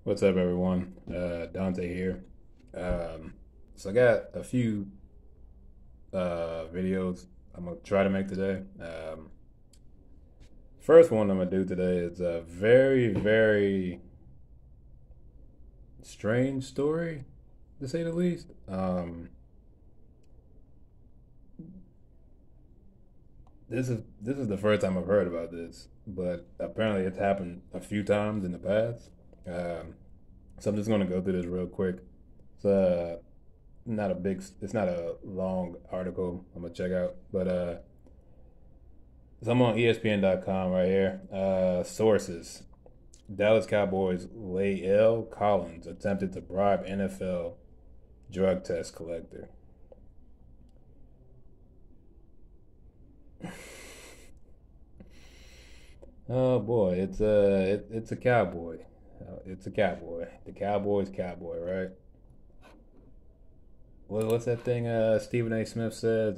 What's up, everyone? Dante here. So I got a few videos I'm gonna try to make today. First one I'm gonna do today is a very, very strange story, to say the least. This is the first time I've heard about this, but apparently it's happened a few times in the past. Um, so I'm just gonna go through this real quick. It's it's not a long article I'm gonna check out, but so I'm on ESPN.com right here. Sources: Dallas Cowboys Lael Collins attempted to bribe NFL drug test collector. Oh boy, it's a cowboy. It's a cowboy. The Cowboys Cowboy, right? What's that thing? Stephen A. Smith says.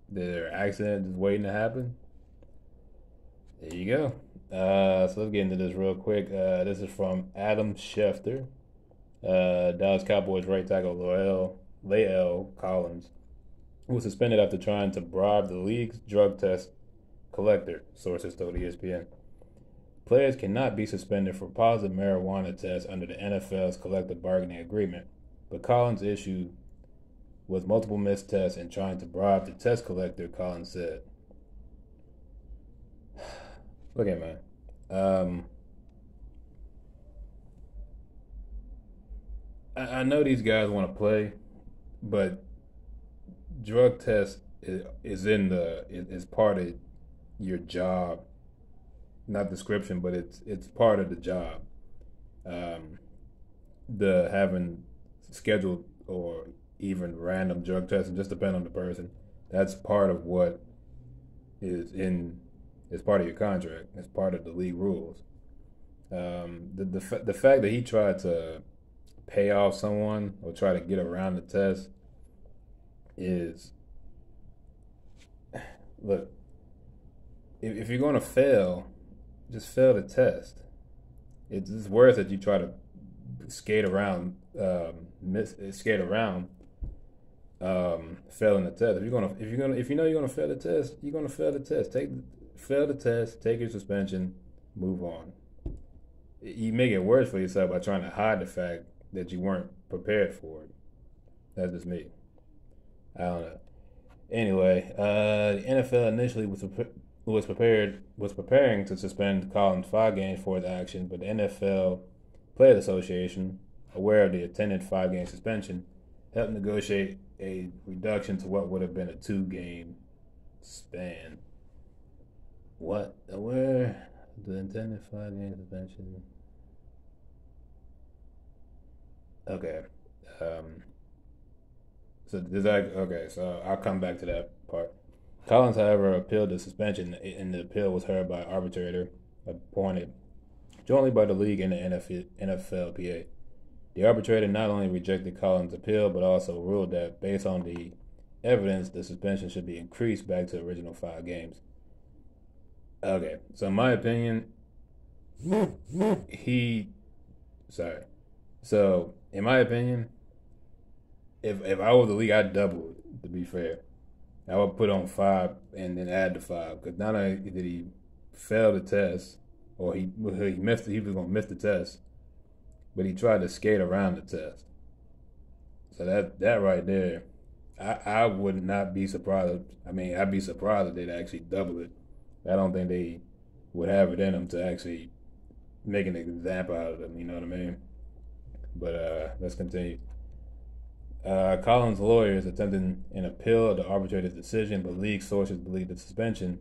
Their accident is waiting to happen. There you go. So let's get into this real quick. This is from Adam Schefter. Dallas Cowboys right tackle Lael Collins was suspended after trying to bribe the league's drug test collector, sources told ESPN. Players cannot be suspended for positive marijuana tests under the NFL's collective bargaining agreement, but Collins' issue was multiple missed tests and trying to bribe the test collector, Collins said. Look at man. Um, I know these guys want to play, but drug test is part of your job, not description, but it's part of the job. Um, the having scheduled or even random drug testing, just depend on the person. That's part of what is in is part of your contract. It's part of the league rules. The fact that he tried to pay off someone or try to get around the test is look. If you're going to fail, just fail the test. It's worse that you try to skate around, skate around failing the test. If you know you're gonna fail the test, you're gonna fail the test. Fail the test, take your suspension, move on. You make it worse for yourself by trying to hide the fact that you weren't prepared for it. That's just me. I don't know. Anyway, the NFL initially was preparing to suspend Collins 5 games for his action, but the NFL Players Association, aware of the attended 5 game suspension, helped negotiate a reduction to what would have been a 2 game span. What? Where the intended 5 game suspension? Okay. Um. So does that? Okay. So I'll come back to that part. Collins, however, appealed the suspension, and the appeal was heard by an arbitrator appointed jointly by the league and the NFLPA. The arbitrator not only rejected Collins' appeal, but also ruled that, based on the evidence, the suspension should be increased back to the original 5 games. Okay, so in my opinion, he, sorry. So in my opinion, if I was the league, I'd double it. To be fair, I would put on 5 and then add the 5, because not only did he fail the test, or he missed, he was gonna miss the test, but he tried to skate around the test. So that right there, I would not be surprised. I mean, I'd be surprised if they'd actually double it. I don't think they would have it in them to actually make an example out of them. You know what I mean? But let's continue. Collins' lawyers attempted an appeal of the arbitrator's decision, but league sources believe the suspension,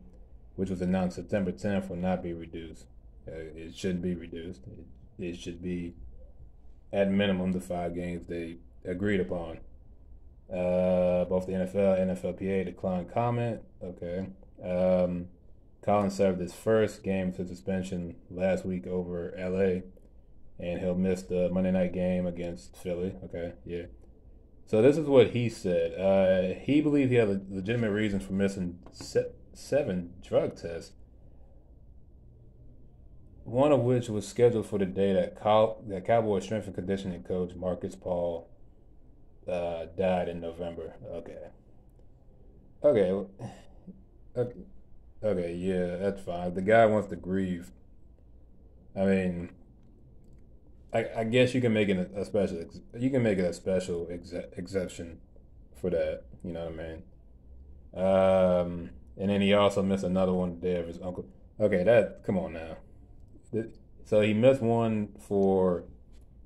which was announced September 10th, will not be reduced. It shouldn't be reduced. It should be at minimum the 5 games they agreed upon. Both the NFL and NFLPA declined comment. Okay. Collins served his first game to suspension last week over LA, and he'll miss the Monday night game against Philly. Okay, yeah. So this is what he said. He believed he had legitimate reasons for missing 7 drug tests. one of which was scheduled for the day that Cowboys strength and conditioning coach Marcus Paul died in November. Okay, okay, okay, yeah, that's fine. The guy wants to grieve. I mean, I guess you can make it a special. You can make it a special exception for that. You know what I mean? And then he also missed another one the day of his uncle. Okay, that come on now. So he missed one for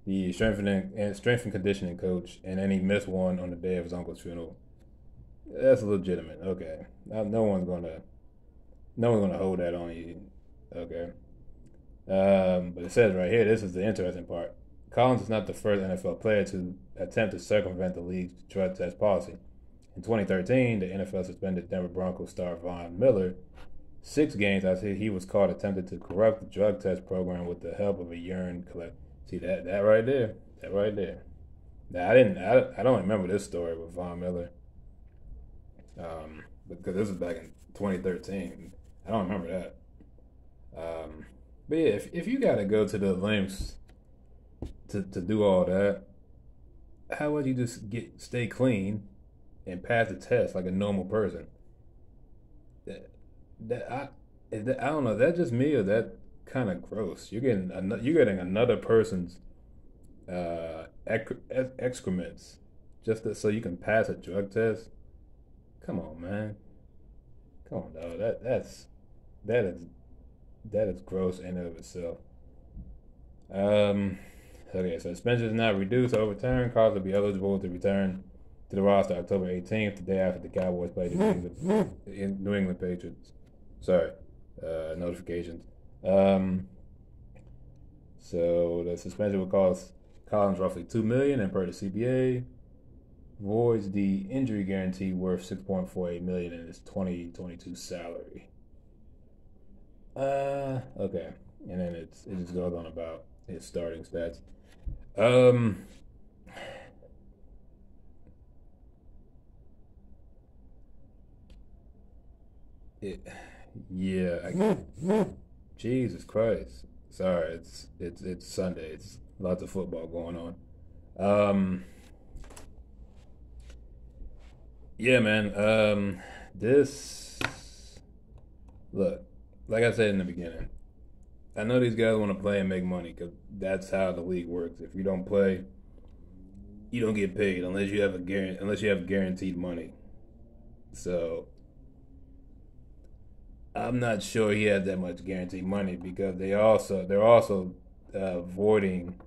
the strength and conditioning coach, and then he missed one on the day of his uncle's funeral. That's legitimate. Okay, no one's gonna hold that on you. Okay. But it says right here, this is the interesting part. Collins is not the first NFL player to attempt to circumvent the league's drug test policy. In 2013, the NFL suspended Denver Broncos star Von Miller 6 games after he was caught attempting to corrupt the drug test program with the help of a urine collector. See that right there, that right there. Now I don't remember this story with Von Miller, because this was back in 2013. I don't remember that. But yeah, if you gotta go to the lengths to do all that, how would you just stay clean and pass the test like a normal person? That, I don't know. Is that just me or that kind of gross? You're getting another person's excrements so you can pass a drug test. Come on, man. Come on, dog. That is that is gross in and of itself. Um, okay, so suspension is not reduced or overturned. Cards will be eligible to return to the roster October 18th, the day after the Cowboys play the New England Patriots. Sorry, notifications. Um, so the suspension will cost Collins roughly $2 million, and per the CBA, voids the injury guarantee worth $6.48 million in his 2022 salary. Okay, and then it just goes on about his starting stats. Um, it, yeah, Jesus Christ. Sorry, it's Sunday. It's lots of football going on. Um, yeah, man. This look, like I said in the beginning, I know these guys want to play and make money because that's how the league works. If you don't play, you don't get paid unless you have guaranteed money. So I'm not sure he has that much guaranteed money because they're also voiding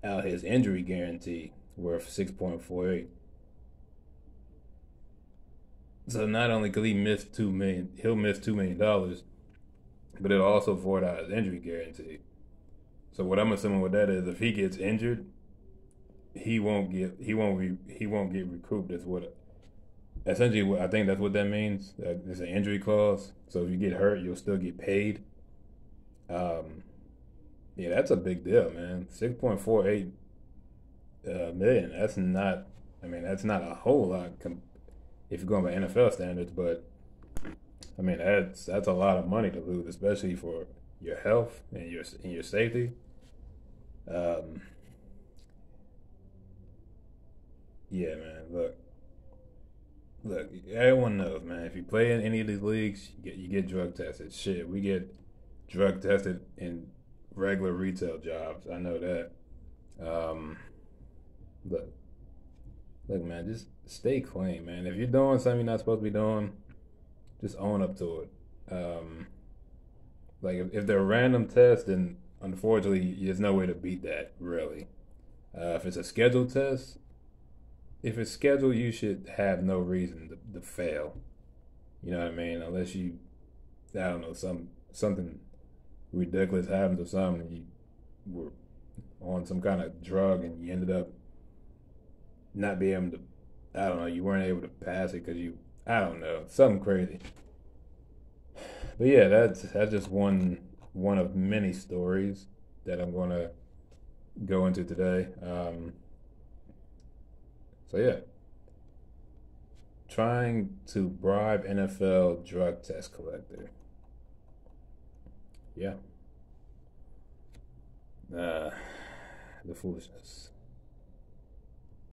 out his injury guarantee worth 6.48. So not only could he miss 2 million, he'll miss $2 million, but it'll also void out his injury guarantee. So what I'm assuming with that is if he gets injured, he won't get recouped. That's what essentially I think that's what that means. It's an injury clause. So if you get hurt, you'll still get paid. Um, yeah, that's a big deal, man. 6.48 million. That's not. I mean, that's not a whole lot if you're going by NFL standards, but I mean that's a lot of money to lose, especially for your health and your safety. Um, yeah, man. Look. Everyone knows, man. If you play in any of these leagues, you get drug tested. Shit, we get drug tested in regular retail jobs. I know that. Um, look, look, man. Just stay clean, man. If you're doing something you're not supposed to be doing, just own up to it. Um, like if they're random tests, then unfortunately, there's no way to beat that, really. If it's a scheduled test, if it's scheduled, you should have no reason to fail. You know what I mean? Unless I don't know, something ridiculous happens or something, you were on some kind of drug and you ended up not being able to, I don't know, you weren't able to pass it because I don't know, something crazy. But yeah, that's just one of many stories that I'm gonna go into today. So yeah, trying to bribe NFL drug test collector. Yeah. Uh, the foolishness.